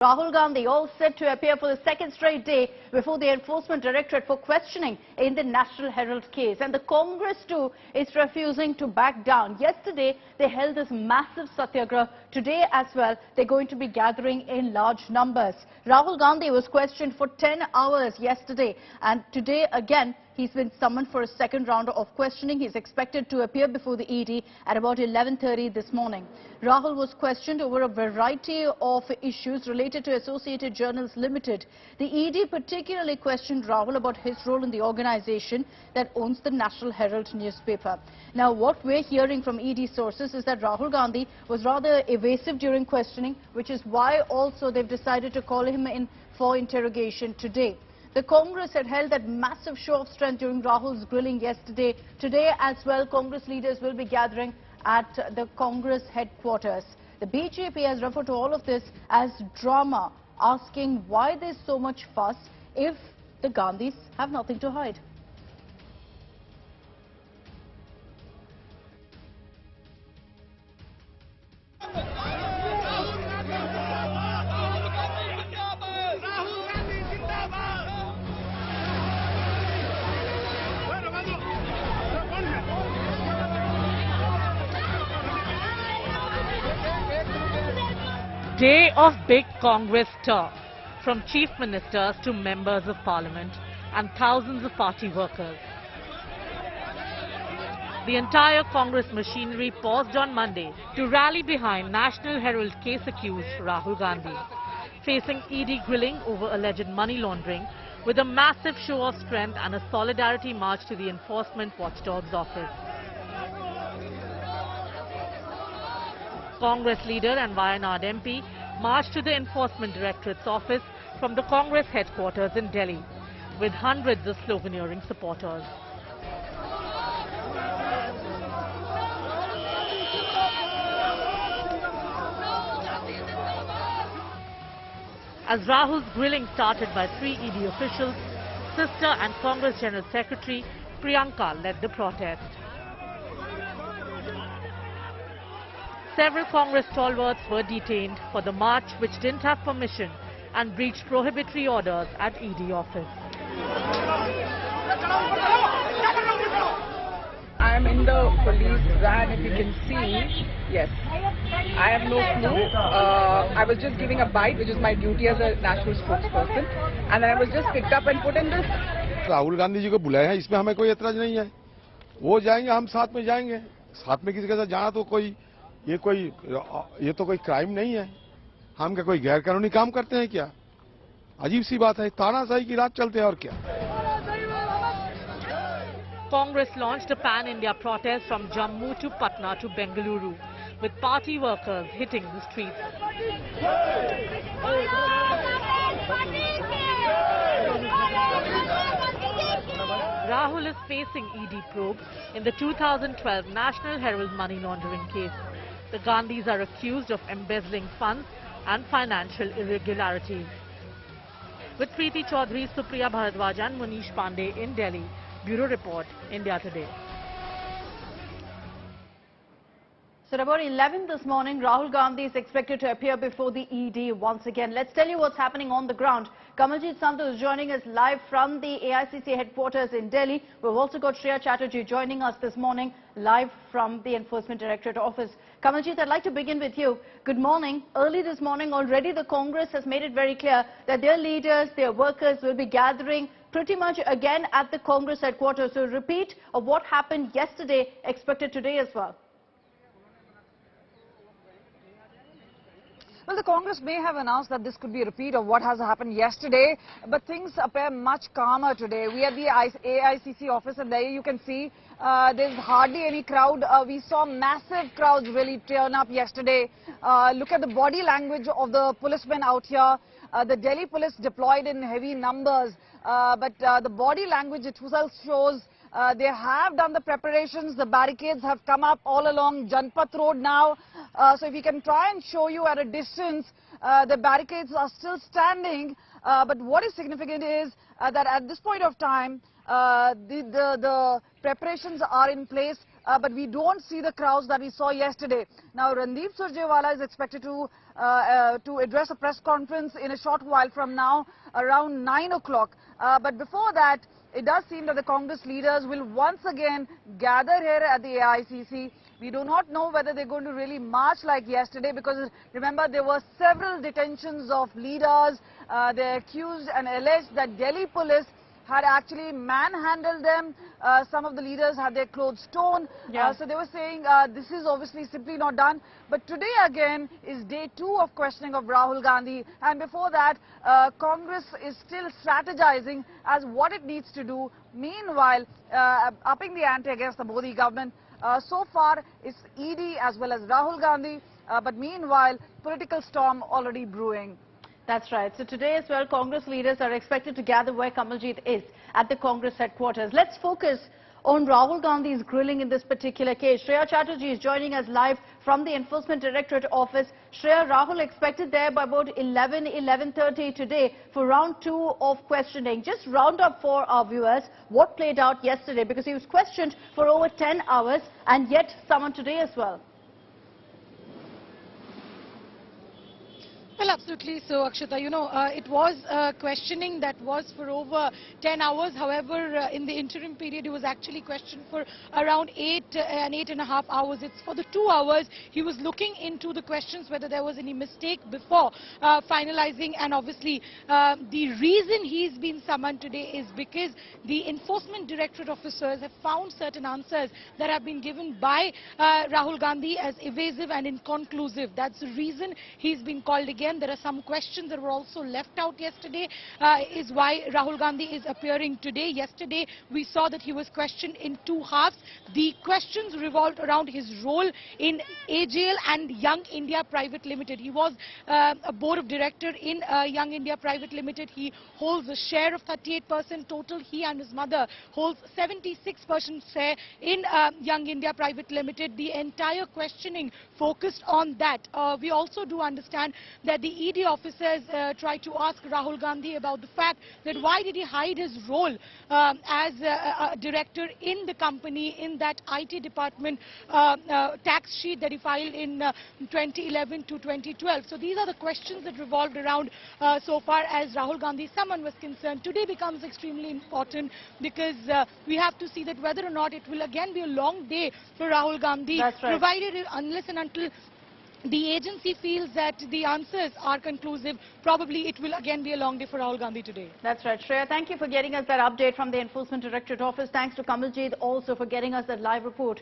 Rahul Gandhi all set to appear for the second straight day before the Enforcement Directorate for questioning in the National Herald case. And the Congress too is refusing to back down. Yesterday they held this massive satyagraha. Today as well they're going to be gathering in large numbers. Rahul Gandhi was questioned for 10 hours yesterday, and today again he's been summoned for a second round of questioning. He's expected to appear before the ED at about 11:30 this morning. Rahul was questioned over a variety of issues related to Associated Journals Limited. The ED particularly questioned Rahul about his role in the organization that owns the National Herald newspaper. Now, what we're hearing from ED sources is that Rahul Gandhi was rather evasive during questioning, which is why also they've decided to call him in for interrogation today. The Congress had held that massive show of strength during Rahul's grilling yesterday. Today as well, Congress leaders will be gathering at the Congress headquarters. The BJP has referred to all of this as drama, asking why there's so much fuss if the Gandhis have nothing to hide. Day of big Congress tour, from chief ministers to members of parliament and thousands of party workers. The entire Congress machinery paused on Monday to rally behind National Herald Case accused Rahul Gandhi, facing ED grilling over alleged money laundering with a massive show of strength and a solidarity march to the Enforcement Watchdog's office. Congress leader and Wayanad MP marched to the Enforcement Directorate's office from the Congress headquarters in Delhi, with hundreds of sloganeering supporters. As Rahul's grilling started by 3 ED officials, sister and Congress General Secretary Priyanka led the protest. Several Congress stalwarts were detained for the march, which didn't have permission and breached prohibitory orders at ED office. I am in the police van, if you can see. Yes, I have no clue. I was just giving a bite, which is my duty as a national spokesperson, and I was just picked up and put in this. Rahul Gandhi ji को बुलाया है, इसमें हमें कोई एतराज नहीं है. वो जाएंगे, हम साथ में जाएंगे. साथ में किसी के साथ जाना तो ये तो कोई क्राइम नहीं है. हम क्या कोई गैर कानूनी काम करते हैं क्या? अजीब सी बात है. तानाशाही की राज चलते हैं और क्या. Congress launched a pan-India protest from Jammu to Patna to Bengaluru, with party workers hitting the streets. Rahul is facing ED probe in the 2012 National Herald money laundering case. The Gandhis are accused of embezzling funds and financial irregularities. With Preeti Chaudhary, Supriya Bharadwaj and Manish Pandey in Delhi. Bureau Report, India Today. So at about 11 this morning, Rahul Gandhi is expected to appear before the ED once again. Let's tell you what's happening on the ground. Kamaljeet Sandhu is joining us live from the AICC headquarters in Delhi. We've also got Shreya Chatterjee joining us this morning live from the Enforcement Directorate office. Kamaljeet, I'd like to begin with you. Good morning. Early this morning, already the Congress has made it very clear that their leaders, their workers will be gathering pretty much again at the Congress headquarters. So repeat of what happened yesterday expected today as well. Well, the Congress may have announced that this could be a repeat of what has happened yesterday, but things appear much calmer today. We are at the AICC office, and there you can see there's hardly any crowd. We saw massive crowds really turn up yesterday. Look at the body language of the policemen out here. The Delhi police deployed in heavy numbers, but the body language itself shows they have done the preparations. The barricades have come up all along Janpath Road now. So if we can try and show you at a distance, the barricades are still standing. But what is significant is that at this point of time, the preparations are in place. but we don't see the crowds that we saw yesterday. Now, Randeep Surjewala is expected to to address a press conference in a short while from now, around 9 o'clock. But before that, it does seem that the Congress leaders will once again gather here at the AICC. We do not know whether they're going to really march like yesterday, because remember, there were several detentions of leaders. They accused and alleged that Delhi police had actually manhandled them. Some of the leaders had their clothes torn. Yeah. So they were saying this is obviously simply not done. But today again is day 2 of questioning of Rahul Gandhi. And before that, Congress is still strategizing as what it needs to do. Meanwhile, upping the ante against the Modi government. So far, it's ED as well as Rahul Gandhi. But meanwhile, political storm already brewing. That's right. So today as well, Congress leaders are expected to gather where Kamaljit is, at the Congress headquarters. Let's focus on Rahul Gandhi's grilling in this particular case. Shreya Chatterjee is joining us live from the Enforcement Directorate office. Shreya, Rahul expected there by about 11:30 today for round 2 of questioning. Just round up for our viewers what played out yesterday, because he was questioned for over 10 hours and yet summoned today as well. Well, absolutely. So, Akshata, it was questioning that was for over 10 hours. However, in the interim period, he was actually questioned for around 8.5 hours. It's for the 2 hours he was looking into the questions, whether there was any mistake before finalizing. And obviously, the reason he's been summoned today is because the Enforcement Directorate officers have found certain answers that have been given by Rahul Gandhi as evasive and inconclusive. That's the reason he's been called again. There are some questions that were also left out yesterday, is why Rahul Gandhi is appearing today. Yesterday, we saw that he was questioned in 2 halves. The questions revolved around his role in AJL and Young India Private Limited. He was a board of director in Young India Private Limited. He holds a share of 38% total. He and his mother holds 76% share in Young India Private Limited. The entire questioning focused on that. We also do understand that the ED officers tried to ask Rahul Gandhi about the fact that why did he hide his role as a director in the company, in that IT department tax sheet that he filed in 2011 to 2012. So these are the questions that revolved around so far as Rahul Gandhi's summon was concerned. Today becomes extremely important because we have to see that whether or not it will again be a long day for Rahul Gandhi. That's right. Provided unless and until the agency feels that the answers are conclusive, probably it will again be a long day for Rahul Gandhi today. That's right. Shreya, thank you for getting us that update from the Enforcement Directorate office. Thanks to Kamaljit also for getting us that live report.